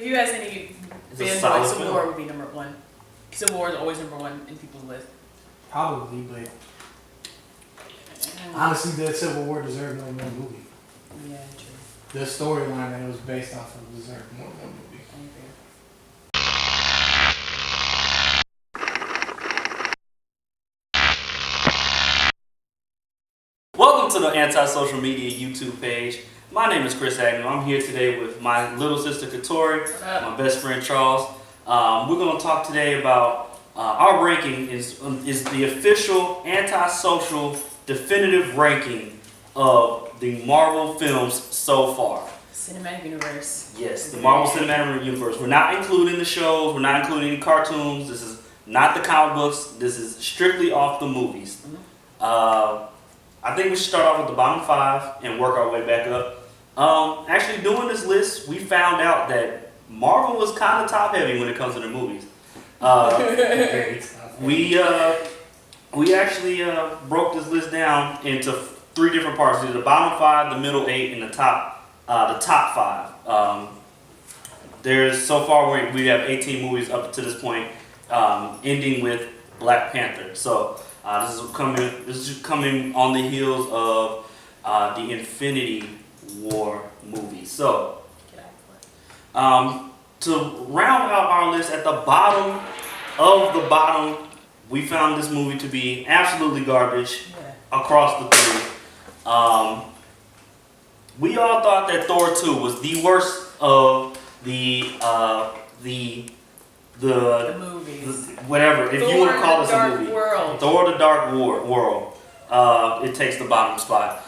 If you ask any fanboy, Civil War would be number one. Civil War is always number one in people's list. Probably, but honestly, the Civil War deserved more than one movie. Yeah, true. The storyline that it was based off of deserved more than one movie. Welcome to the Antisocial Media YouTube page. My name is Chris Agnew. I'm here today with my little sister Katori, my best friend Charles. We're going to talk today about our ranking is the official Antisocial definitive ranking of the Marvel films so far. Cinematic universe. Yes, the Marvel Cinematic Universe. We're not including the shows. We're not including any cartoons. This is not the comic books. This is strictly off the movies. I think we should start off with the bottom 5 and work our way back up. Actually, doing this list, we found out that Marvel was kind of top heavy when it comes to the movies. We actually broke this list down into 3 different parts: the bottom 5, the middle 8, and the top 5. There's so far we have 18 movies up to this point, ending with Black Panther. So. This is coming on the heels of the Infinity War movie. So, to round out our list, at the bottom of the bottom, we found this movie to be absolutely garbage across the 3. We all thought that Thor 2 was the worst of the movies. Whatever, if you want to call this a movie. Thor the Dark World. It takes the bottom spot.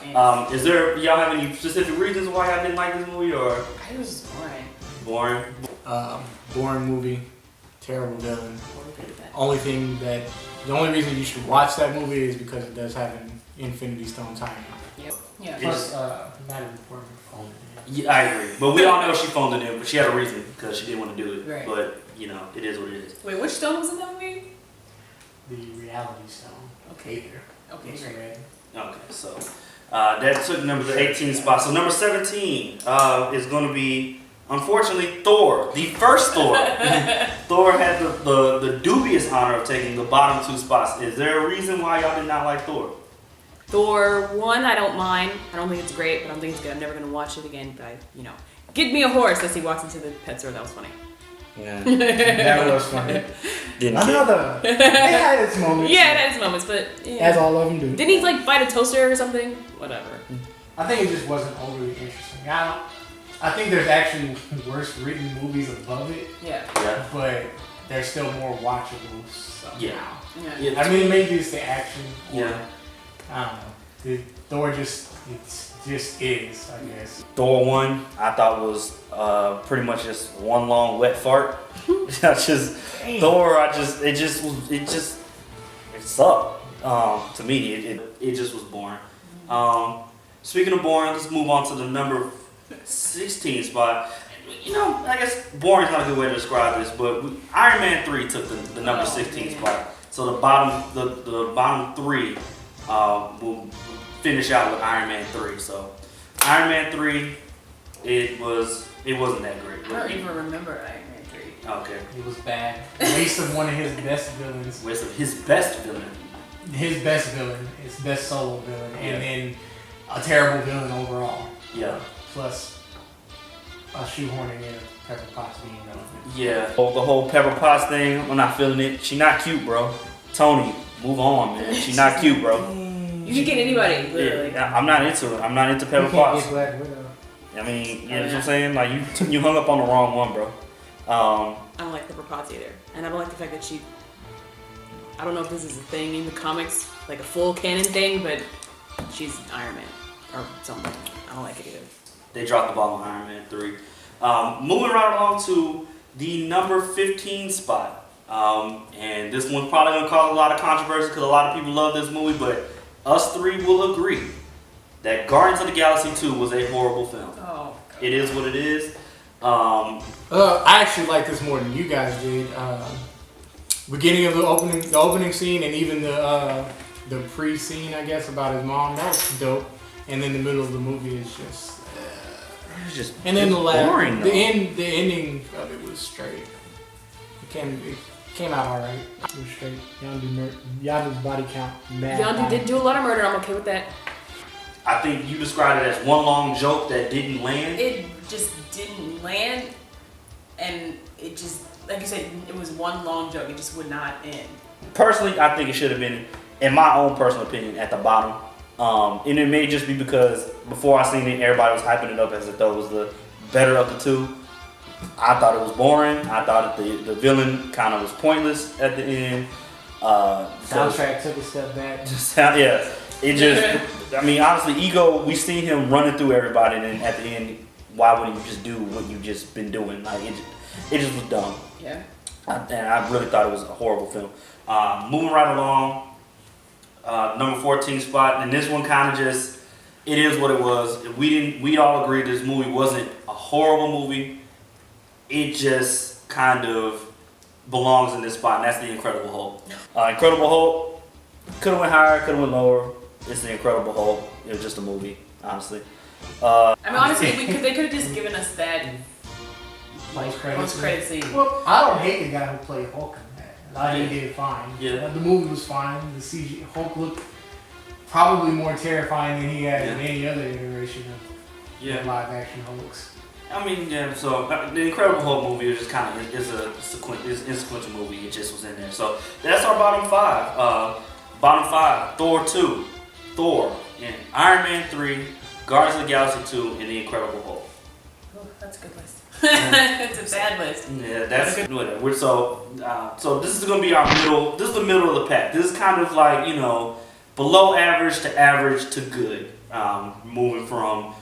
Is there, y'all have any specific reasons why y'all didn't like this movie, or? It was boring. Boring? Boring movie, terrible villain. The only reason you should watch that movie is because it does have an Infinity Stone tie-in. Yep. Yeah. Plus, Natalie Portman phoned it in. Yeah, I agree. But we all know she phoned it in, but she had a reason because she didn't want to do it. Right. But, you know, it is what it is. Wait, which stone was in that movie? The Reality Stone. Okay, great. Okay, so that took the 18 spot. So number 17 is going to be, unfortunately, Thor, the first Thor. Thor had the dubious honor of taking the bottom 2 spots. Is there a reason why y'all did not like Thor? Thor 1, I don't mind. I don't think it's great, but I don't think it's good. I'm never going to watch it again. But give me a horse as he walks into the pet store. That was funny. Yeah, that was funny. Another. It had its moments. Yeah, it had its moments, but as all of them do. Didn't he fight a toaster or something? Whatever. I think it just wasn't overly interesting. I think there's actually worse written movies above it. Yeah. But there's still more watchable somehow. Yeah. I mean, maybe it's the action. Yeah. I don't know. Thor just is, I guess. Thor 1, I thought was pretty much just one long wet fart. Thor, it sucked. To me, it just was boring. Speaking of boring, let's move on to the number 16 spot. I guess boring is not a good way to describe this, but Iron Man 3 took the number 16 spot. So the bottom 3 will finish out with Iron Man 3. So Iron Man 3, it wasn't that great. I don't even remember Iron Man 3. Okay. It was bad. Waste of one of his best villains. Waste of his best villain. His best villain, his best solo villain, and then a terrible villain overall. Yeah. Plus shoehorning in Pepper Potts being relevant. Yeah. The whole Pepper Potts thing, I'm not feeling it. She not cute, bro. Tony, move on, man. She not cute, bro. You can get anybody, literally. Yeah, I'm not into it. I'm not into Pepper Potts. Get Black Widow. I mean, you know what I'm saying? Like, you hung up on the wrong one, bro. I don't like Pepper Potts either. And I don't like the fact that I don't know if this is a thing in the comics, like a full canon thing, but she's Iron Man or something. I don't like it either. They dropped the ball on Iron Man 3. Moving right along to the number 15 spot. And this one's probably going to cause a lot of controversy because a lot of people love this movie, but us 3 will agree that Guardians of the Galaxy 2 was a horrible film. Oh, God. It is what it is. I actually like this more than you guys did. Beginning of the opening scene, and even the pre-scene, I guess, about his mom, that was dope. And then the middle of the movie is just was just And then boring. the ending of it was straight. It came out alright. It was straight. Yondu's body count. Yondu did do a lot of murder. I'm okay with that. I think you described it as one long joke that didn't land. It just didn't land, and it just, like you said, it was one long joke. It just would not end. Personally, I think it should have been, in my own personal opinion, at the bottom. And it may just be because before I seen it, everybody was hyping it up as if though it was the better of the two. I thought it was boring. I thought that the villain kind of was pointless at the end. Soundtrack took a step back. Yeah, it just. I mean, honestly, Ego. We seen him running through everybody, and then at the end, why would he just do what you just been doing? Like it just was dumb. Yeah. And I really thought it was a horrible film. Moving right along, number 14 spot, and this one kind of just, it is what it was. We all agreed this movie wasn't a horrible movie. It just kind of belongs in this spot, and that's The Incredible Hulk. Incredible Hulk could have went higher, could have went lower. It's The Incredible Hulk. It was just a movie, honestly. I mean, honestly, they could have just given us that Post credit scene. Well, I don't hate the guy who played Hulk in that. I think he did fine. Yeah. The movie was fine. The CG Hulk looked probably more terrifying than he had in any other iteration of live action Hulks. I mean, yeah. So the Incredible Hulk movie is just kind of is a sequential movie. It just was in there. So that's our bottom five. Bottom five: Thor 2, Thor, and Iron Man 3, Guardians of the Galaxy 2, and The Incredible Hulk. Oh, that's a good list. It's a bad list. Yeah, that's whatever. So this is gonna be our middle. This is the middle of the pack. This is kind of like, you know, below average to good. Moving from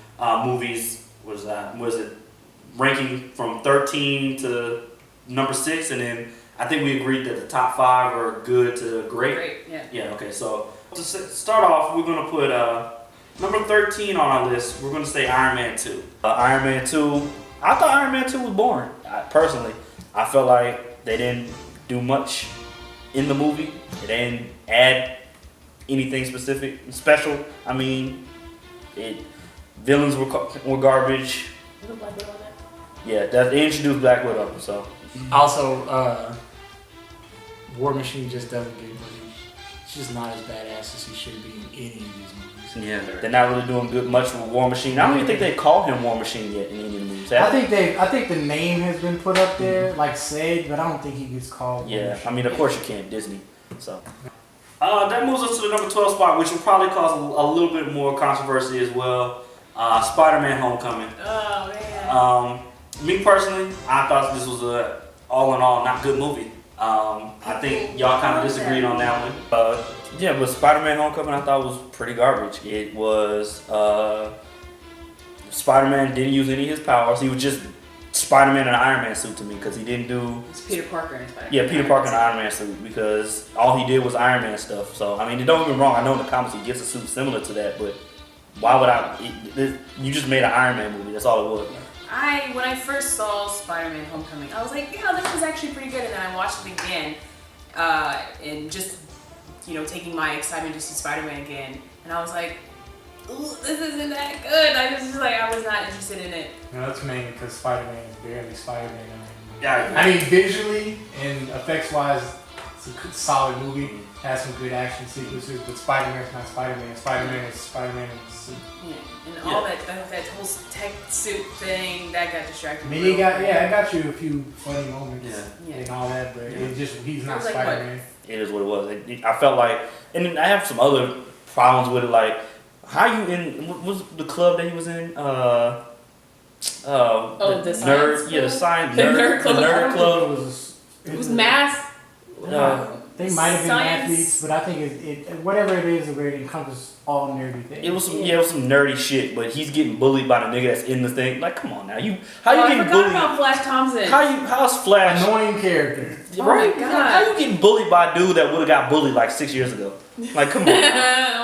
movies. Was it ranking from 13 to number 6, and then I think we agreed that the top 5 are good to great. Great, yeah. Yeah. Okay. So to start off, we're gonna put number 13 on our list. We're gonna say Iron Man 2. Iron Man 2. I thought Iron Man 2 was boring. Personally, I felt like they didn't do much in the movie. They didn't add anything special. I mean, villains were garbage. Was it Black Widow on that? Yeah, they introduced Black Widow. So Also, War Machine just doesn't get money. She's just not as badass as he should be in any of these movies. yeah, they're not really doing much with War Machine. I don't even think they call him War Machine yet in any of the movies. I think the name has been put up there, like said, but I don't think he gets called. War Yeah, Machine. I mean, of course you can't, Disney. So that moves us to the number 12 spot, which will probably cause a little bit more controversy as well. Spider-Man: Homecoming. Oh man. Me personally, I thought this was a all in all not good movie. I think y'all kind of disagreed on that one. But Spider-Man: Homecoming I thought was pretty garbage. It was Spider-Man didn't use any of his powers. He was just Spider-Man in an Iron Man suit to me because he didn't do. It's Peter Parker in Spider-Man. Yeah, Peter Parker in an Iron Man suit because all he did was Iron Man stuff. So I mean, don't get me wrong. I know in the comics he gets a suit similar to that, but why would you just made an Iron Man movie? That's all it was. When I first saw Spider-Man: Homecoming, I was like, yeah, this was actually pretty good. And then I watched it again, and just, you know, taking my excitement to see Spider-Man again, and I was like, ooh, this isn't that good. I was not interested in it. No, that's mainly because Spider-Man is barely Spider-Man. Yeah, I mean, visually and effects-wise, it's a solid movie. Has some good action sequences, but Spider-Man's not Spider-Man. Spider-Man is Spider-Man in the suit. Yeah, and all that whole tech suit thing that got distracted. I mean, it got you a few funny moments Yeah. and all that, but he's not It was like, Spider-Man. it is what it was. I felt like, and then I have some other problems with it. Like, how you in? What was the club that he was in? The nerd. science Yeah, the club? science The nerd. nerd club. The nerd club. It was math. They might have been Science. athletes, but I think it whatever it is, it encompasses all nerdy things. It was some nerdy shit, but he's getting bullied by the nigga that's in the thing. Like, come on now, how you I getting forgot bullied? about Flash Thompson. How's Flash? Annoying character. Oh Right? my God. How you getting bullied by a dude that would have got bullied like 6 years ago? Like, come on.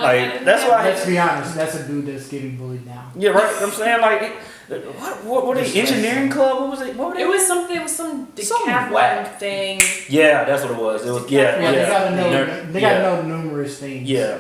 Like, that's why. Let's be honest, that's a dude that's getting bullied now. Yeah, right. I'm saying, like, What were they? Engineering club? What was it? What were they? It was something. It was some decathlon thing. Yeah, that's what it was. It was They gotta know. They gotta know numerous things. Yeah.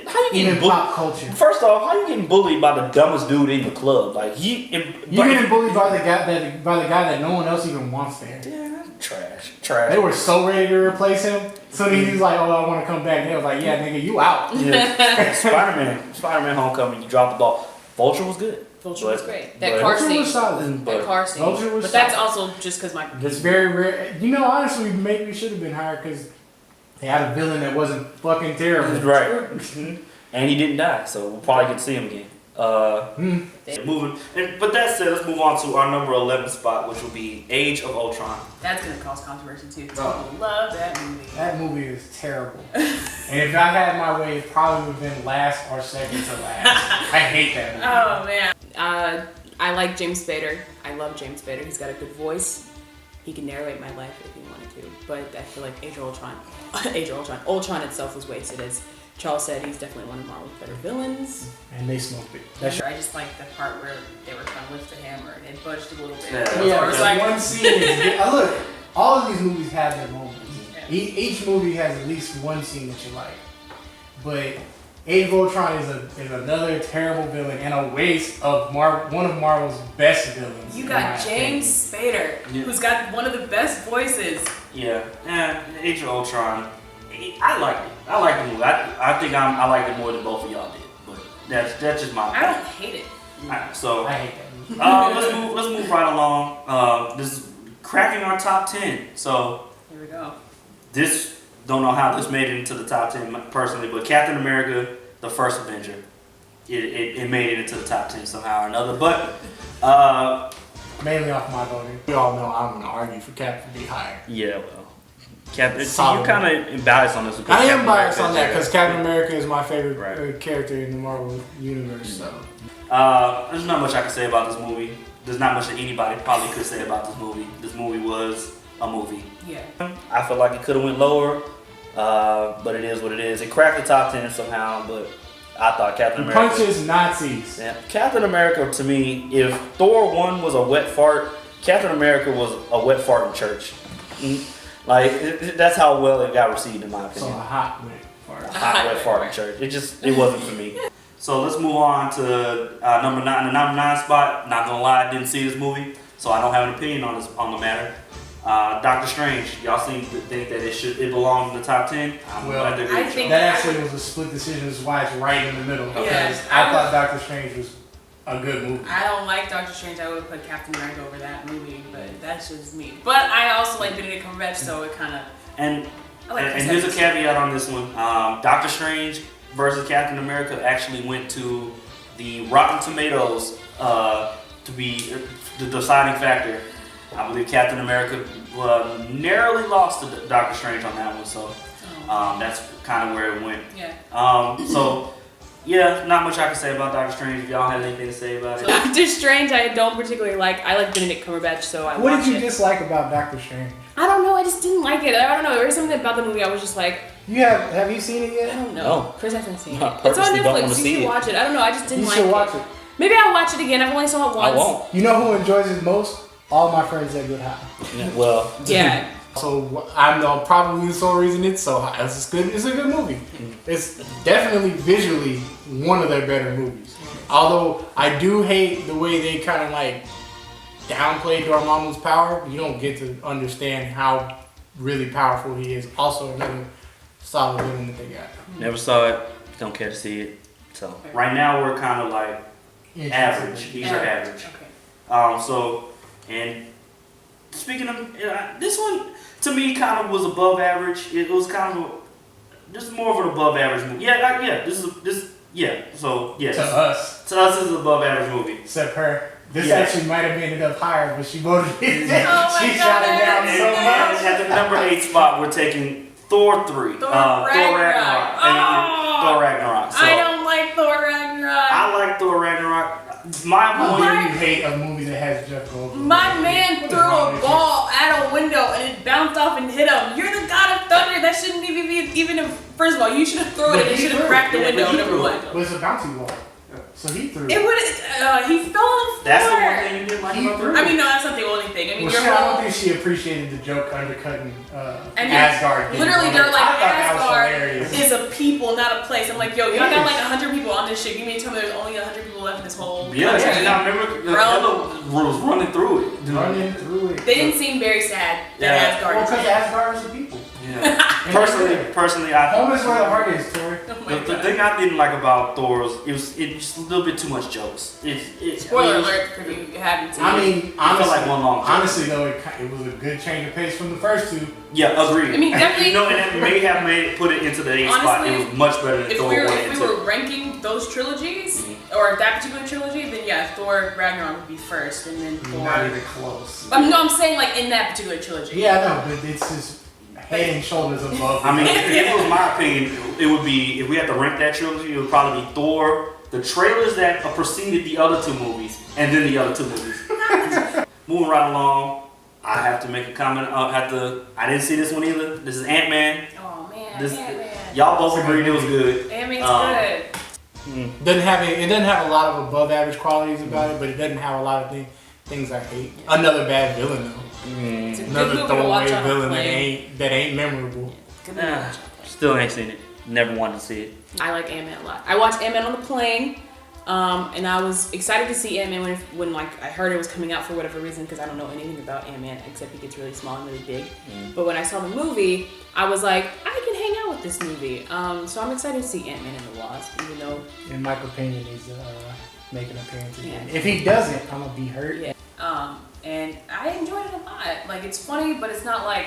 How you Even getting pop culture. First off, how you getting bullied by the dumbest dude in the club? Like You getting bullied by the guy that no one else even wants there. Yeah, trash. They were so ready to replace him. So then he was like, "Oh, I want to come back." They was like, "Yeah, nigga, you out." Yeah. Spider-Man Homecoming. You dropped the ball. Vulture was good. Vulture was great. That but- car Vulture scene. was solid. That car scene. Vulture was But that's solid. also just because my. It's very rare. You know, honestly, maybe we should have been hired because they had a villain that wasn't fucking terrible. Right. And he didn't die, so we'll probably get to see him again. But that said, let's move on to our number 11 spot, which will be Age of Ultron. That's gonna cause controversy too. Oh. People love that movie. That movie is terrible. And if I had my way, it probably would have been last or second to last. I hate that movie. Oh man. I like James Spader. I love James Spader. He's got a good voice. He can narrate my life if he wanted to. But I feel like Age of Ultron. Ultron itself was wasted. As Charles said, he's definitely one of Marvel's better villains. And they smoked it. I just like the part where they were trying to lift the hammer and it budged a little bit. Yeah, It was like, one scene is look, all of these movies have their moments. Yeah. Each movie has at least one scene that you like. But Age of Ultron is another terrible villain and a waste of one of Marvel's best villains. you got James Spader, who's got one of the best voices. Yeah. Age of Ultron. I liked it. I liked the movie. I think I liked it more than both of y'all did. But that's just my I opinion. don't hate it. Alright, so I hate that movie. let's move right along. This is cracking our top 10. So Here we go. this don't know how this made it into the top 10 personally, but Captain America, the First Avenger, it made it into the top 10 somehow or another. But Mainly off my voting. We all know I'm gonna argue for Captain to be higher. yeah, well, Captain. See, Solid. you're kind of biased on this. because I am Captain biased America on is that your- because Captain America is my favorite Right. character in the Marvel universe. So There's not much I can say about this movie. There's not much that anybody probably could say about this movie. This movie was a movie. Yeah. I feel like it could have went lower, but it is what it is. It cracked the top 10 somehow, but I thought Captain he America. punches Nazis. Yeah, Captain America to me, if Thor 1 was a wet fart, Captain America was a wet fart in church. Like that's how well it got received in my So opinion. a hot wit fart. A hot wet fart in church. It wasn't for me. So let's move on to number 9. The number 9 spot. Not gonna lie, I didn't see this movie, so I don't have an opinion on the matter. Doctor Strange. Y'all seem to think that it belongs in the top 10. I'm Well, glad to agree I with think- y'all. That actually was a split decision. This is why it's right in the middle. Because Yes, I thought Doctor Strange was a good movie. I don't like Doctor Strange. I would put Captain America over that movie, but that's just me. But I also like Benedict Cumberbatch, so it kind of. And I like and Chris here's a Evans. caveat on this one. Doctor Strange versus Captain America actually went to the Rotten Tomatoes to be the deciding factor. I believe Captain America narrowly lost to Doctor Strange on that one, so that's kind of where it went. Yeah. So, yeah, not much I can say about Doctor Strange. If y'all have anything to say about it. Doctor Strange, I don't particularly like. I like Benedict Cumberbatch, so I What watch did you it. dislike about Doctor Strange? I don't know. I just didn't like it. I don't know. There was something about the movie I was just like, Have you seen it I yet? don't know. No. Chris hasn't seen I it. It's on purposely don't wanna Netflix. see You should it. watch it. I don't know. I just didn't You like should it. watch it. Maybe I'll watch it again. I've only saw it once. I won't. You know who enjoys it most? All my friends that get high. Yeah, well, Yeah. So I know probably the sole reason it's so high. It's good. It's a good movie. It's definitely visually one of their better movies. Although I do hate the way they kind of like downplayed Dormammu's power. You don't get to understand how really powerful he is. Also another solid villain that they got. never saw it. Don't care to see it. So right now we're kind of like average. These are average. Okay. And speaking of this one, to me, kind of was above average. It was kind of this is more of an above average movie. So yes, To us, this is an above average movie. except her. This Yeah. actually might have ended up higher, but she voted it. Oh my She shot it down God. so much. At the number 8 spot, we're taking Thor 3. Thor Thor Ragnarok. Ragnarok. Oh. Thor Ragnarok. So I don't like Thor Ragnarok. I like Thor Ragnarok. My What point. do you hate a movie that has Jeff Goldblum? My man threw a ball at a window and it bounced off and hit him. You're the god of thunder. That shouldn't even. First of all, you should have thrown it. It should have cracked the window. Number one. But it's a bouncy ball. So he threw. It would. He fell on the floor. That's the one thing you didn't like about the movie. I mean, no, that's not the only thing. I mean, Well, your shit, I whole. don't think she appreciated the joke undercutting I mean, Asgard. literally, they're like, I thought that was hilarious. Asgard is a people, not a place. I'm like, yo, y'all got like 100 people on this shit. You mean to tell me there's only 100 people left in this whole Yeah, country? and I remember the other was running through it. Running through it. They didn't seem very sad that Yeah. Asgard Well, is because dead. Asgard is the people. Yeah. personally, I Home is where the heart is, Tori. Oh my the God. thing I didn't like about Thor was it's just a little bit too much jokes. Spoiler alert if you haven't seen I it. mean, It felt honestly, like one long joke. honestly though, it was a good change of pace from the first two. Yeah, agreed. I mean, definitely- You know, and it may have put it into the 8th spot. It Honestly, was much better than If Thor we 1 were, and if 2. we were ranking those trilogies, or that particular trilogy, then yeah, Thor Ragnarok would be first, and then Thor. Not even close. No, I'm saying like in that particular trilogy. Yeah, I know, but it's just head and shoulders above. I mean, if it was my opinion, it would be, if we had to rank that trilogy, it would probably be Thor, the trailers that preceded the other two movies, and then the other two movies. Moving right along, I have to make a comment. I didn't see this one either. This is Ant-Man. Oh man, This, Ant-Man. y'all both agreed it was good. Ant-Man's good. It doesn't have a lot of above average qualities about it, but it doesn't have a lot of things I hate. Another bad villain though. It's a good Another movie to watch throwaway on a villain plane. that ain't memorable. Good movie to watch on a plane. Still ain't seen it. Never wanted to see it. I like Ant-Man a lot. I watched Ant-Man on the plane, and I was excited to see Ant-Man when like I heard it was coming out for whatever reason, because I don't know anything about Ant-Man except he gets really small and really big. But when I saw the movie, I was like, I can hang out with this movie. So I'm excited to see Ant-Man and the Wasp, even though. In my opinion, he's making an appearance again. Yeah. If he doesn't, I'm gonna be hurt. Yeah. And I enjoyed it a lot. Like it's funny, but it's not like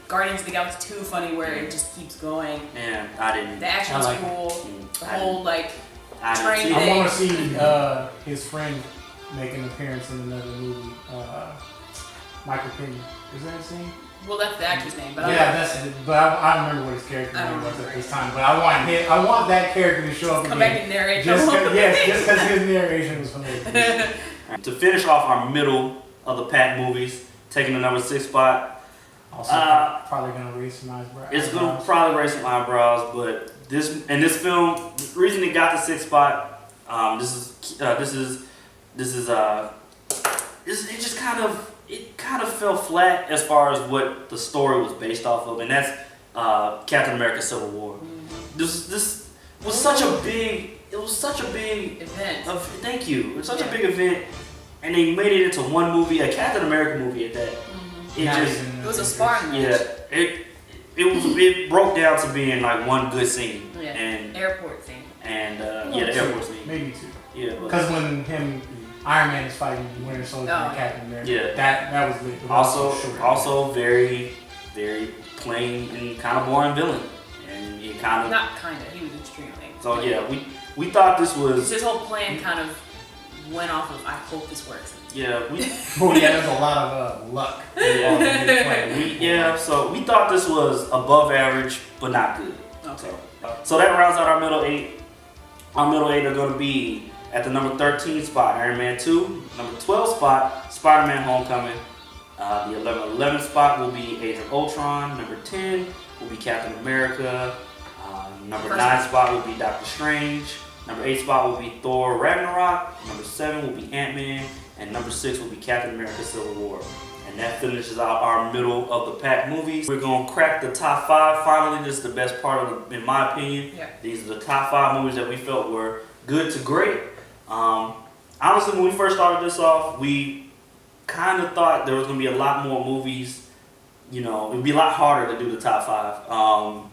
Guardians of the Galaxy 2 funny where it just keeps going. Yeah, I didn't. The action I was like cool. The I whole like I train didn't see it. I want to see his friend make an appearance in another movie. Michael Pena. Is that his name? well, that's the actor's name, but Yeah, that's it. But I don't remember what his character I name don't was at remember this time. But I want that character to show up come back again. and narrate. Just the whole because his narration was hilarious. To finish off our middle of the pack movies, taking the number 6 spot, Also, probably gonna raise some eyebrows. it's gonna probably raise some eyebrows, but this film, the reason it got the 6th spot, it just kind of fell flat as far as what the story was based off of, and that's Captain America: Civil War. This was such a big. It was such a big event. thank you. It was such a big event, and they made it into one movie, a Captain America movie at that. It was a sparring match. Yeah, it broke down to being like one good scene. Yeah. And airport scene. and the airport scene. Maybe two. Yeah. Because when Iron Man is fighting Winter Soldier and Oh. Captain America, Yeah. that was lit. But Also very, very plain and kind of boring villain, and it kind of. Not kinda. He was extremely. So yeah, we thought this was. His whole plan kind of went off of I hope this works. Yeah, Oh yeah, there's a lot of luck involved in this play. so we thought this was above average, but not good. Okay. So that rounds out our middle 8. Our middle 8 are going to be at the number 13 spot, Iron Man 2. Number 12 spot, Spider-Man: Homecoming. The 11th spot will be Age of Ultron. Number 10 will be Captain America. Number 9 spot will be Doctor Strange. Number 8 spot will be Thor: Ragnarok. Number 7 will be Ant-Man. And number 6 will be Captain America: Civil War. And that finishes out our middle of the pack movies. We're going to crack the top 5 finally. This is the best part of it, in my opinion. Yeah. These are the top 5 movies that we felt were good to great. Honestly, when we first started this off, we kind of thought there was going to be a lot more movies. You know, it would be a lot harder to do the top 5.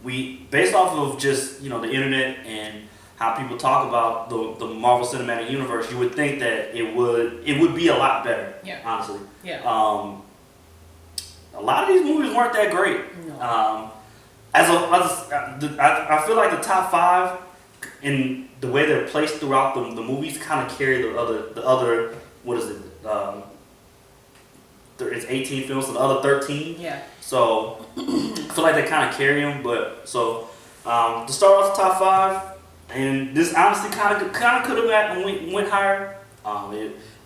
We, based off of just, the internet and how people talk about the Marvel Cinematic Universe, you would think that it would be a lot better. Yeah. Honestly. Yeah. A lot of these movies weren't that great. No. I feel like the top 5 in the way they're placed throughout the movies kind of carry the other what is it? It's 18 films, so the other 13. Yeah. So I feel like they kind of carry them. But so to start off the top 5, and this honestly kind of could have went higher.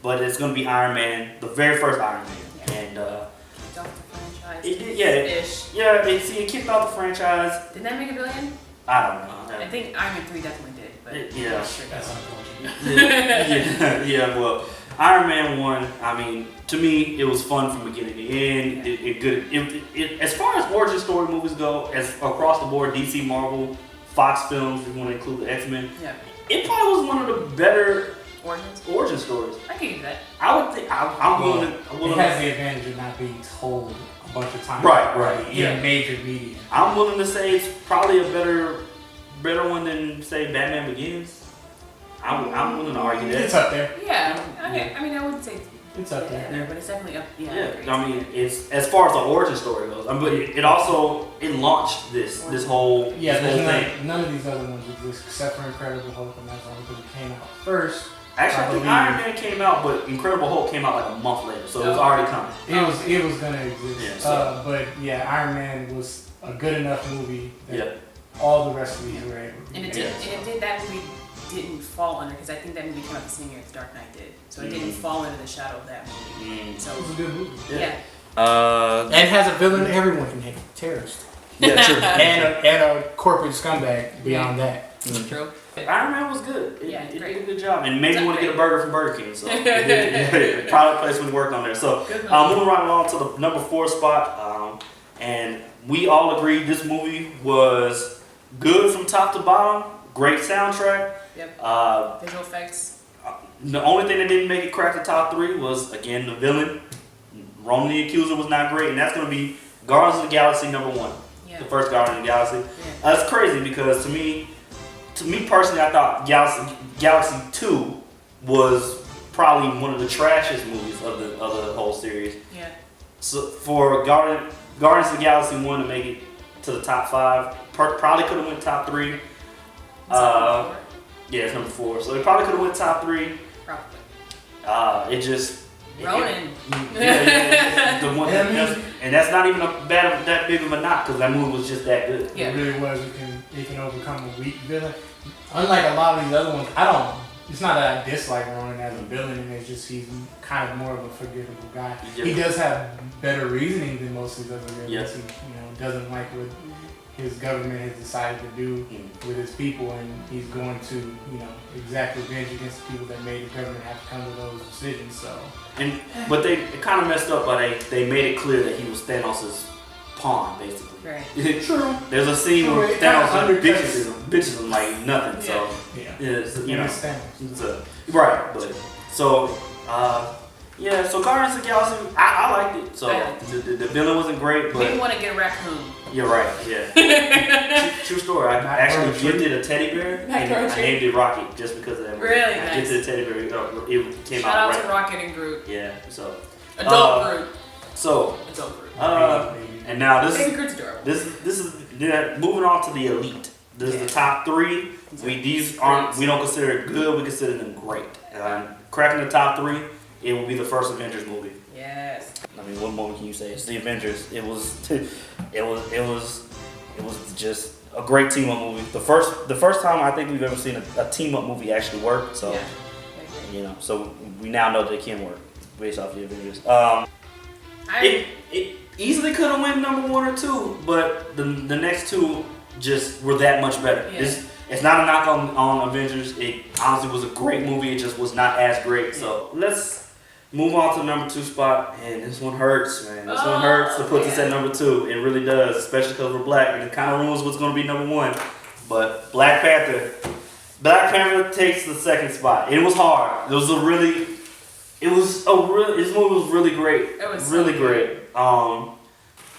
But it's gonna be Iron Man, the very first Iron Man, Yeah. and Kicked off the franchise. it did, yeah, Ish. yeah. It kicked off the franchise. Didn't that make $1 billion? I don't know. I think Iron Man 3 definitely did. but Yeah. That's unfortunate. Yeah. Well, Iron Man 1. I mean, to me, it was fun from beginning to end. It as far as origin story movies go, as across the board, DC, Marvel, Fox films, if you want to include the X-Men, yeah. it probably was one of the better Origins. origin stories. I can use that. I would think I'm willing to. It has the advantage of not being told a bunch of times. Right, In yeah. major media. I'm willing to say it's probably a better one than say Batman Begins. I'm willing to argue that. It's up there. Yeah. I mean, I would say It's up there. but it's definitely up. Yeah. I agree. I mean, it's as far as the origin story goes. But it also launched this whole Yeah, this whole there's thing. none of these other ones exist except for Incredible Hulk, and that's only because it came out first. Actually, I think believe- Iron Man came out, but Incredible Hulk came out like a month later, so it was already coming. It was gonna exist. Yeah, so- But yeah, Iron Man was a good enough movie that Yeah. all the rest of these were able to And be it made. did. And it did. That movie didn't fall under because I think that movie came out the same year as Dark Knight did, so it didn't fall under the shadow of that movie. So It was a good movie. yeah. And has a villain everyone can hate, terrorist. Yeah, true. and a corporate scumbag beyond that. True. Iron Man was good. Yeah, it great. did a good job, and made me It's want to get a burger from Burger King. So Good product placement worked on there. So movie. moving right along to the number 4 spot, and we all agreed this movie was good from top to bottom. Great soundtrack. Yep. Visual effects. The only thing that didn't make it crack the top 3 was again the villain. Ronan the Accuser was not great, and that's going to be Guardians of the Galaxy number 1. Yeah. The first Guardian of the Galaxy. Yeah. That's crazy because to me personally, I thought Galaxy 2 was probably one of the trashiest movies of the whole series. Yeah. So for Guardians of the Galaxy 1 to make it to the top 5, probably could have went top 3. Yeah, it's number 4. So it probably could have went top 3. Probably. It just Ronan. the one and that's not even that big of a knock because that movie was just that good. Yeah. It really was. It can overcome a weak villain. Unlike a lot of these other ones, it's not that I dislike Ronan as a villain, and it's just he's kind of more of a forgivable guy. Yeah. He does have better reasoning than most of these other villains. Yeah. He doesn't like what his government has decided to do with his people, and he's going to exact revenge against the people that made the government have to come to those decisions. So. But they kind of messed up by they made it clear that he was Thanos' pawn, basically. Right. True. There's a scene True, where it kinda Thanos undercuts- bitches him like nothing. So Yeah. it's, Thanos. right. But so so Guardians of the Galaxy, I liked it. So I liked the villain wasn't great, Made me but want to get a raccoon. you're right. Yeah. True story. I Not actually grocery. gifted a teddy bear and I grocery. named it Rocket just because of that. movie. Really I nice. gifted a teddy bear. It came Shout out out right. to Rocket and Groot. Yeah. So Adult Groot. so Adult Groot. and now this Baby is Groot's adorable. this is moving on to the elite. This is the top 3. These aren't. We don't consider it good. We consider them great. Cracking the top 3, it will be the first Avengers movie. Yes. I mean, what more can you say? It's the Avengers. It was just a great team up movie. The first time I think we've ever seen a team up movie actually work. So Yeah. I agree. so we now know that it can work based off the Avengers. It easily could have went number 1 or 2, but the next 2 just were that much better. Yeah. It's not a knock on Avengers. It honestly was a great movie. It just was not as great. So let's move on to the number 2 spot. And this one hurts, man. This one hurts to put this at number 2. It really does, especially because we're black. And it kind of ruins what's going to be number 1. But Black Panther. Black Panther takes the 2nd spot. It was hard. This movie was really great. It was really so great.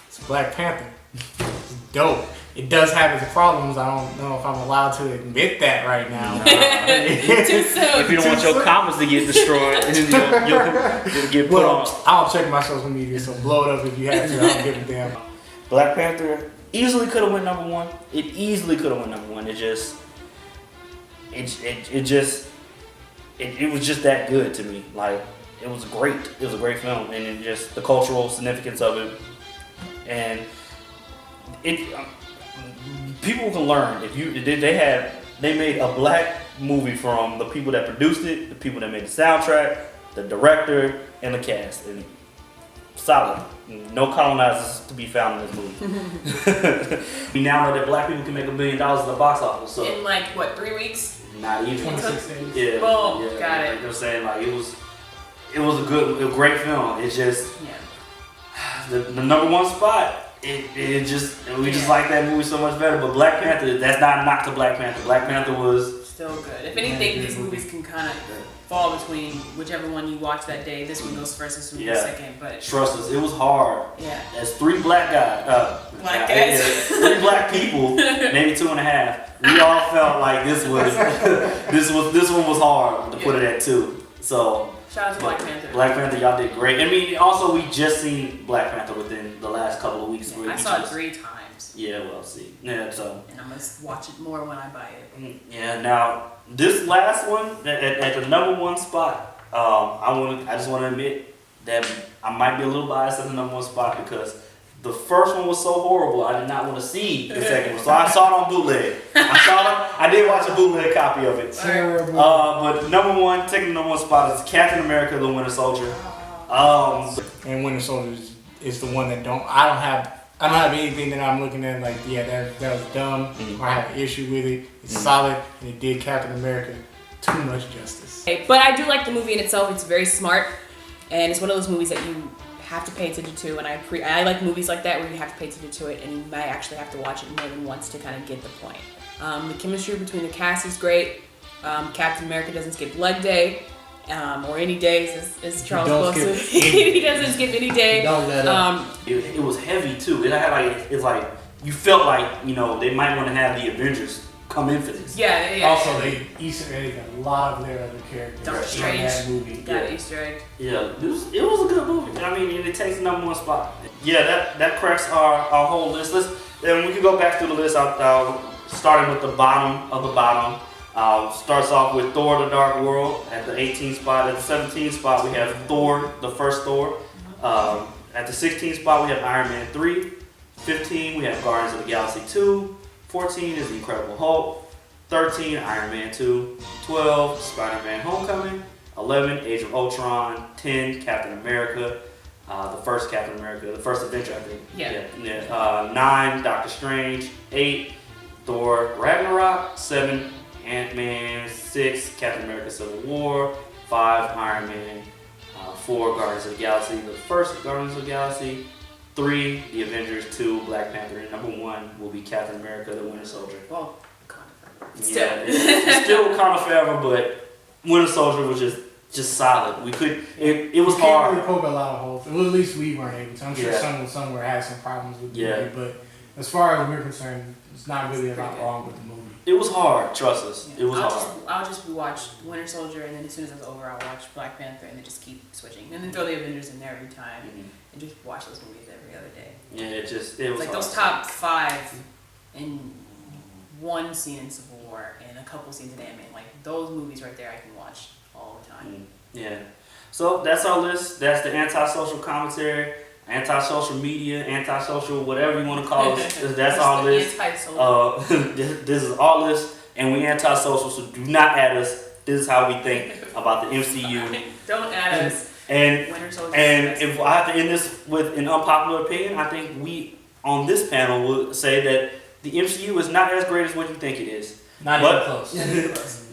It's Black Panther. It's dope. It does have its problems. I don't know if I'm allowed to admit that right now. Too soon. If you don't want your comments to get destroyed, you'll get put on. I'll check my social media, so blow it up if you have to. I don't give a damn. Black Panther easily could have went number 1. It easily could have went number 1. It was just that good to me. Like it was great. It was a great film, and it just the cultural significance of it, and people can learn if they made a black movie from the people that produced it, the people that made the soundtrack, the director, and the cast, and solid. No colonizers to be found in this movie. We now know that black people can make $1 billion at the box office. So In 3 weeks? Not even. 26 days. Yeah. Boom, yeah. got it. You know what I'm saying? Like it was a great film. It's just Yeah. the number one spot. We just like that movie so much better. But Black Panther, that's not a knock to Black Panther. Black Panther was Still good. If anything, these movies can kind of fall between whichever one you watch that day. This one goes first, this one goes second. But trust us, it was hard. yeah, As three black guys, Black guys. three black people, maybe 2.5. We all felt like this one was hard to put it at 2. So shout out to Black Panther. Black Panther, y'all did great. I mean, also we just seen Black Panther within the last couple of weeks. I saw it 3 times. Yeah, well, see, yeah, so. And I'm gonna watch it more when I buy it. Yeah, now this last one at the number 1 spot, I just want to admit that I might be a little biased at the number 1 spot because the first one was so horrible. I did not want to see the second one, so I saw it on bootleg. I did watch a bootleg copy of it. Terrible. But number 1, taking the number 1 spot is Captain America: The Winter Soldier. And Winter Soldier is the one that I don't have anything that I'm looking at like, yeah, that was dumb, or I have an issue with it. It's solid, and it did Captain America too much justice. But I do like the movie in itself. It's very smart, and it's one of those movies that you have to pay attention to. And I like movies like that where you have to pay attention to it, and you might actually have to watch it more than once to kind of get the point. The chemistry between the cast is great. Captain America doesn't skip leg day. Or any days, as Charles Wilson. He doesn't skip any day. Don't let him. It was heavy too. It had it's like you felt like they might want to have the Avengers come in for this. Yeah. Also, they Easter egg a lot of their other characters Doctor in that movie. Got an Easter egg. Yeah, it was a good movie. I mean, it takes the number 1 spot. Yeah, that cracks our whole list. And we can go back through the list. Starting with the bottom of the bottom. Starts off with Thor: The Dark World at the 18th spot. At the 17th spot, we have Thor, the first Thor. At the 16th spot, we have Iron Man 3. 15, we have Guardians of the Galaxy 2. 14 is The Incredible Hulk. 13, Iron Man 2. 12, Spider-Man Homecoming. 11, Age of Ultron. 10, Captain America. The first Captain America, the first Avenger, I think. Yeah. 9, Doctor Strange. 8, Thor Ragnarok. 7, Ant-Man. 6, Captain America: Civil War. 5, Iron Man. 4, Guardians of the Galaxy, the first Guardians of the Galaxy. 3, The Avengers. 2, Black Panther. And number 1 will be Captain America: The Winter Soldier. Well, kind of. Still. Yeah, it's still kind of forever, but Winter Soldier was just solid. It was you hard. can't really poke a lot of holes. Well, at least we weren't able to. I'm sure Yeah. someone somewhere has some problems with the Yeah. movie, but as far as we're concerned, it's not really a lot wrong with the movie. It was hard, trust us. It was hard. I'll just watch Winter Soldier, and then as soon as it's over, I'll watch Black Panther, and then just keep switching, and then throw the Avengers in there every time, and just watch those movies every other day. Yeah, it was Like hard. those top 5 in one scene in Civil War and a couple scenes in Ant-Man. Like those movies right there, I can watch all the time. Yeah. So that's our list. That's the antisocial commentary, antisocial media, antisocial whatever you want to call it. That's our list. Antisocial. This is our list, and we antisocial. So do not add us. This is how we think about the MCU. Don't add us. And Winter Soldier. if I have to end this with an unpopular opinion, I think we on this panel would say that the MCU is not as great as what you think it is. Not even close.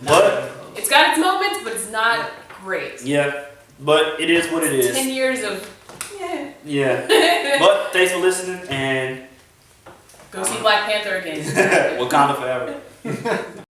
But it's got its moments, but it's not great. yeah, but it is what it is. 10 years of Yeah. But thanks for listening, and go see Black Panther again. Wakanda forever.